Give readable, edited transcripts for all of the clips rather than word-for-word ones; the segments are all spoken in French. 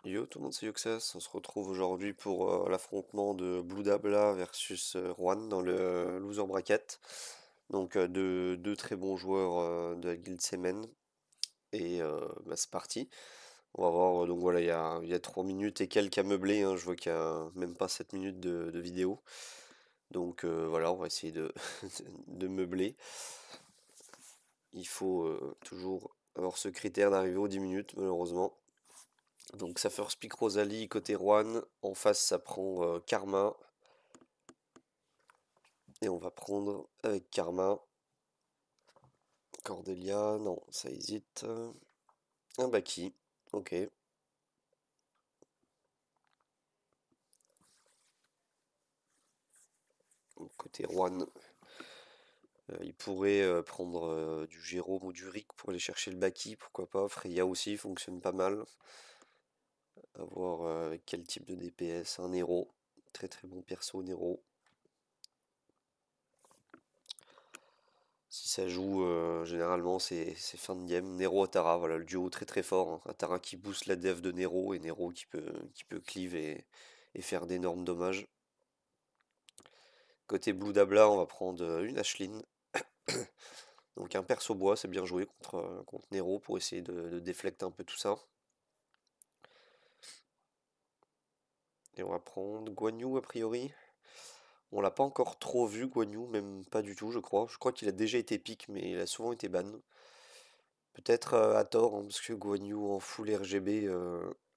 Yo tout le monde, c'est Yoxas. On se retrouve aujourd'hui pour l'affrontement de Blue Dabla versus Juan dans le loser bracket. Donc deux très bons joueurs de la guilde Semen. Et bah, c'est parti. On va voir, donc voilà, il y a 3 minutes et quelques à meubler, hein. Je vois qu'il y a même pas 7 minutes de vidéo. Donc voilà, on va essayer de, de meubler. Il faut toujours avoir ce critère d'arriver aux 10 minutes, malheureusement. Donc ça first pick Rosalie côté Juan. En face ça prend Karma. Et on va prendre avec Karma. Cordelia, non, ça hésite. Un Baki. Ok. Donc, côté Juan, il pourrait prendre du Jérôme ou du Rick pour aller chercher le Baki, pourquoi pas. Freya aussi fonctionne pas mal. À voir avec quel type de DPS. Un Nero. Très très bon perso Nero. Si ça joue, généralement c'est fin de game. Nero Atara, voilà le duo très très fort, hein. Atara qui booste la def de Nero et Nero qui peut cleave et faire d'énormes dommages. Côté Blue Dabla, on va prendre une Ashlyn. Donc un perso bois, c'est bien joué contre Nero pour essayer de déflecter un peu tout ça. Et on va prendre Guan Yu a priori. On l'a pas encore trop vu Guan Yu, même pas du tout je crois. Je crois qu'il a déjà été pick mais il a souvent été ban. Peut-être à tort, hein, parce que Guan Yu en full RGB,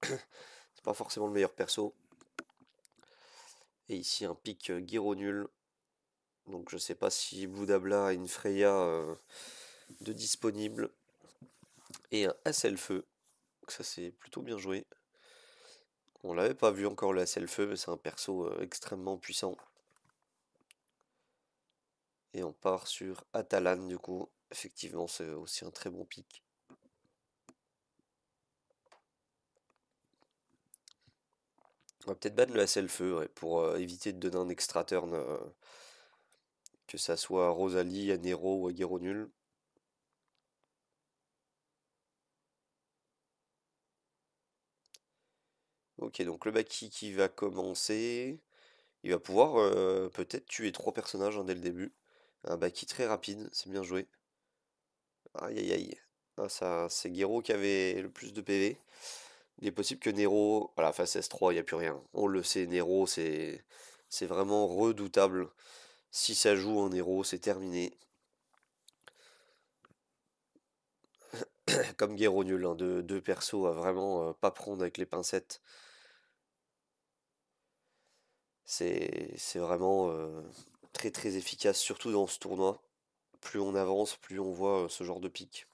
c'est pas forcément le meilleur perso. Et ici un pic Gyro nul. Donc je sais pas si Blue Dabla a une Freya de disponible. Et un Feu. Donc ça c'est plutôt bien joué. On l'avait pas vu encore le Feu, mais c'est un perso extrêmement puissant. Et on part sur Atalan du coup. Effectivement c'est aussi un très bon pic. On va peut-être ban le Feu, ouais, pour éviter de donner un extra turn. Que ça soit à Rosalie, à Nero ou à Gyro nul. Ok, donc le Baki qui va commencer. Il va pouvoir peut-être tuer 3 personnages hein, dès le début. Un Baki très rapide, c'est bien joué. Aïe aïe aïe. Ah, ça, c'est Gero qui avait le plus de PV. Il est possible que Nero, voilà, face S3, il n'y a plus rien. On le sait, Nero, c'est vraiment redoutable. Si ça joue en Nero, c'est terminé. Comme Gero nul, hein, deux persos à vraiment pas prendre avec les pincettes. C'est vraiment très très efficace, surtout dans ce tournoi. Plus on avance, plus on voit ce genre de pic.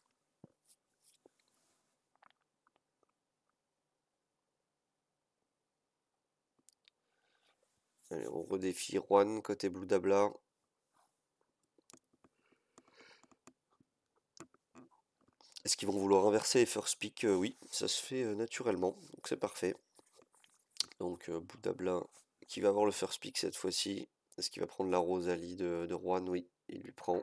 Allez, on redéfie Juan côté Blue Dabla. Est-ce qu'ils vont vouloir inverser les first pick? Oui, ça se fait naturellement, donc c'est parfait. Donc Blue Dabla qui va avoir le first pick cette fois-ci. Est-ce qu'il va prendre la Rosalie de Juan? Oui, il lui prend.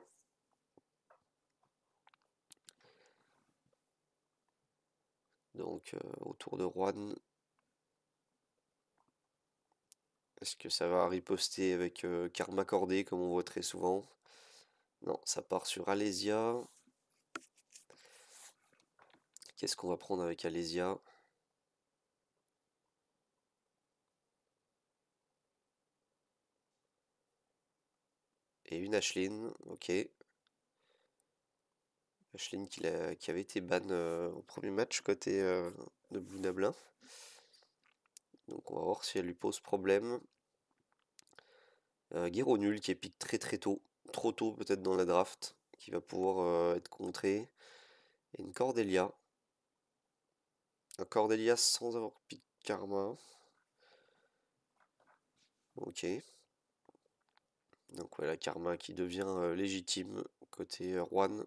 Donc autour de Juan. Est-ce que ça va riposter avec Karma Cordé comme on voit très souvent? Non, ça part sur Alésia. Qu'est-ce qu'on va prendre avec Alésia? Et une Ashlyn, ok. Ashlyn qui avait été ban au premier match côté de Blue Dabla. Donc on va voir si elle lui pose problème. Guerreau nul qui est pick très très tôt. Trop tôt peut-être dans la draft. Qui va pouvoir être contré. Et une Cordelia. Un Cordelia sans avoir pick Karma. Ok. Donc voilà, Karma qui devient légitime côté Juan.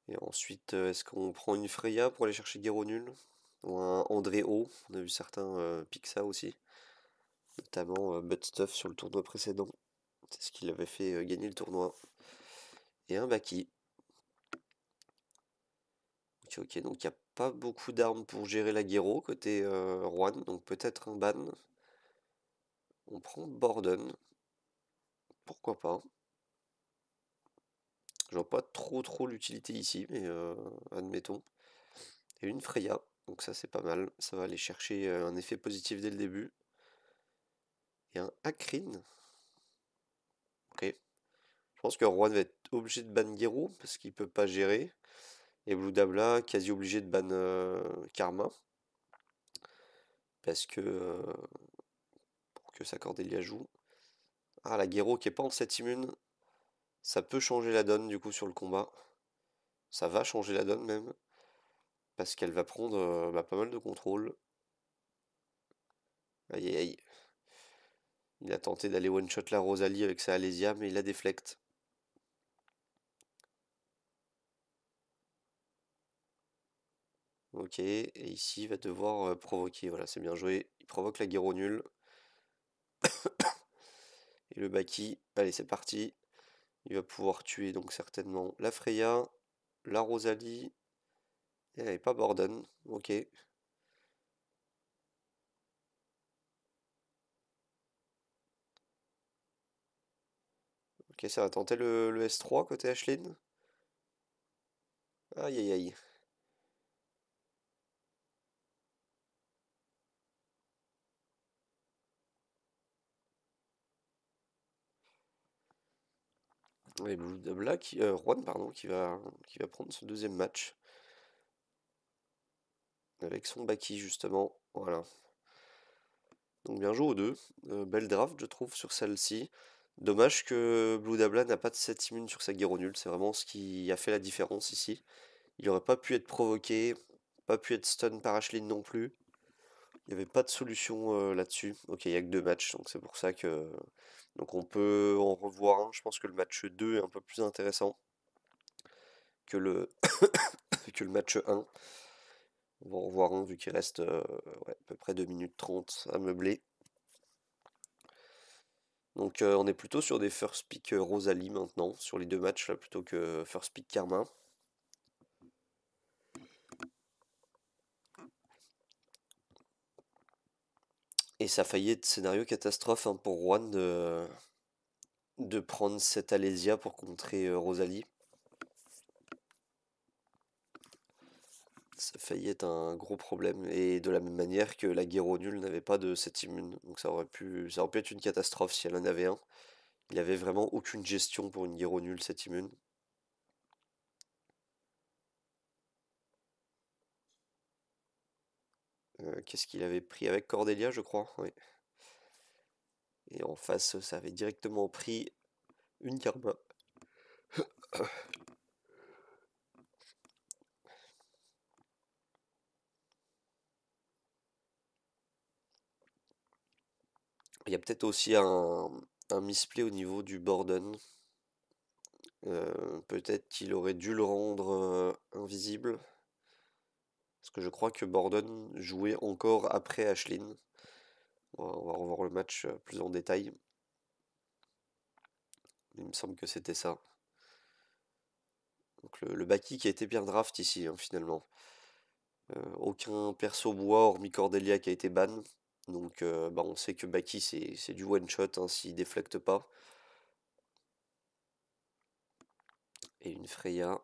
Et ensuite, est-ce qu'on prend une Freya pour aller chercher Guerreau nul? Ou un André O? On a vu certains pick ça aussi. Notamment Butt Stuff sur le tournoi précédent. C'est ce qui l'avait fait gagner le tournoi. Et un Baki. Ok, ok, donc il n'y a pas beaucoup d'armes pour gérer la Guéro côté Juan, donc peut-être un ban. On prend Borden, pourquoi pas. Je vois pas trop l'utilité ici, mais admettons. Et une Freya, donc ça c'est pas mal. Ça va aller chercher un effet positif dès le début. Et un Akrin. Ok. Je pense que Juan va être obligé de ban Guéro parce qu'il peut pas gérer. Et Blue Dabla, quasi obligé de ban Karma. Parce que pour que sa Cordélia joue. Ah, la Guéro qui est pas en 7 immune. Ça peut changer la donne du coup sur le combat. Ça va changer la donne même. Parce qu'elle va prendre pas mal de contrôle. Aïe aïe aïe. Il a tenté d'aller one-shot la Rosalie avec sa Alésia, mais il a déflecte. Ok, et ici il va devoir provoquer. Voilà, c'est bien joué. Il provoque la Guéro nulle. Et le Baki. Allez, c'est parti. Il va pouvoir tuer donc certainement la Freya, la Rosalie. Et pas Borden. Ok. Ok, ça va tenter le S3 côté Ashlyn. Aïe aïe aïe. Et Blue Dabla Juan, pardon, qui va prendre ce deuxième match. Avec son Baki justement. Voilà. Donc bien joué aux deux. Belle draft je trouve sur celle-ci. Dommage que Blue Dabla n'a pas de 7 immune sur sa Guéro nulle. C'est vraiment ce qui a fait la différence ici. Il aurait pas pu être provoqué. Pas pu être stun par Ashlyn non plus. Il n'y avait pas de solution là-dessus. Ok, il n'y a que deux matchs, donc c'est pour ça que. Donc on peut en revoir un. Je pense que le match 2 est un peu plus intéressant que que le match 1. On va en revoir un vu qu'il reste ouais, à peu près 2 minutes 30 à meubler. Donc on est plutôt sur des first pick Rosalie maintenant, sur les deux matchs là, plutôt que first pick Karma. Et ça a failli être scénario catastrophe hein, pour Juan de prendre cette Alésia pour contrer Rosalie. Ça a failli être un gros problème. Et de la même manière que la Guéro nulle n'avait pas de set immune. Donc ça aurait pu être une catastrophe si elle en avait un. Il avait vraiment aucune gestion pour une Guéro nulle set immune. Qu'est-ce qu'il avait pris avec Cordelia, je crois. Oui. Et en face, ça avait directement pris une Karma. Il y a peut-être aussi un misplay au niveau du Borden. Peut-être qu'il aurait dû le rendre invisible. Parce que je crois que Borden jouait encore après Ashlyn. On va revoir le match plus en détail. Il me semble que c'était ça. Donc le Baki qui a été bien draft ici, hein, finalement. Aucun perso bois hormis Cordelia qui a été ban. Donc on sait que Baki c'est du one shot hein, s'il déflecte pas. Et une Freya.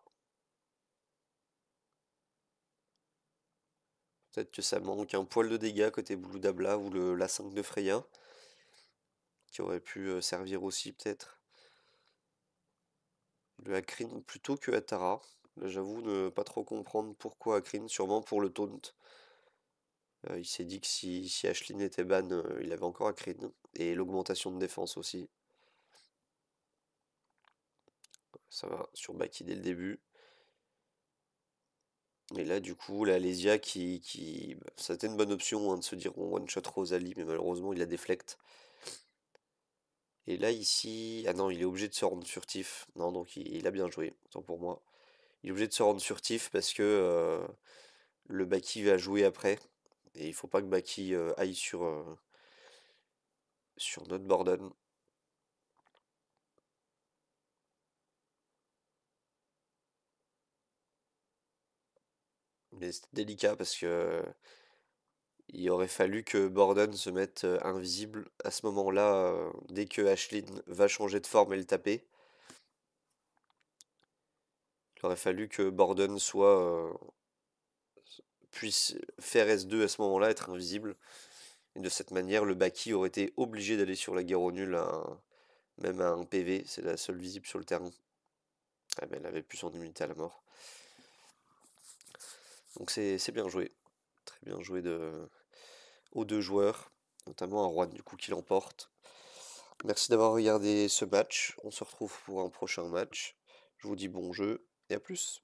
Peut-être que ça manque un poil de dégâts côté Blue Dabla ou la 5 de Freya. Qui aurait pu servir aussi peut-être. Le Akrin plutôt que Atara. Là j'avoue ne pas trop comprendre pourquoi Akrin, sûrement pour le taunt. Il s'est dit que si Ashlyn était ban, il avait encore Akrin. Et l'augmentation de défense aussi. Ça va sur Baki dès le début. Et là, du coup, la Alésia c'était une bonne option hein, de se dire on one-shot Rosalie, mais malheureusement, il a déflecte. Et là, ici. Ah non, il est obligé de se rendre furtif. Non, donc il a bien joué, autant pour moi. Il est obligé de se rendre furtif parce que le Baki va jouer après. Et il faut pas que Baki aille sur notre Borden. Mais c'était délicat parce que il aurait fallu que Borden se mette invisible à ce moment-là, dès que Ashlyn va changer de forme et le taper. Il aurait fallu que Borden puisse faire S2 à ce moment-là, être invisible. Et de cette manière, le Baki aurait été obligé d'aller sur la guerre au nul, même à un PV, c'est la seule visible sur le terrain. Ah ben, elle avait plus son immunité à la mort. Donc c'est bien joué. Très bien joué aux deux joueurs, notamment à Juan du coup qui l'emporte. Merci d'avoir regardé ce match. On se retrouve pour un prochain match. Je vous dis bon jeu et à plus.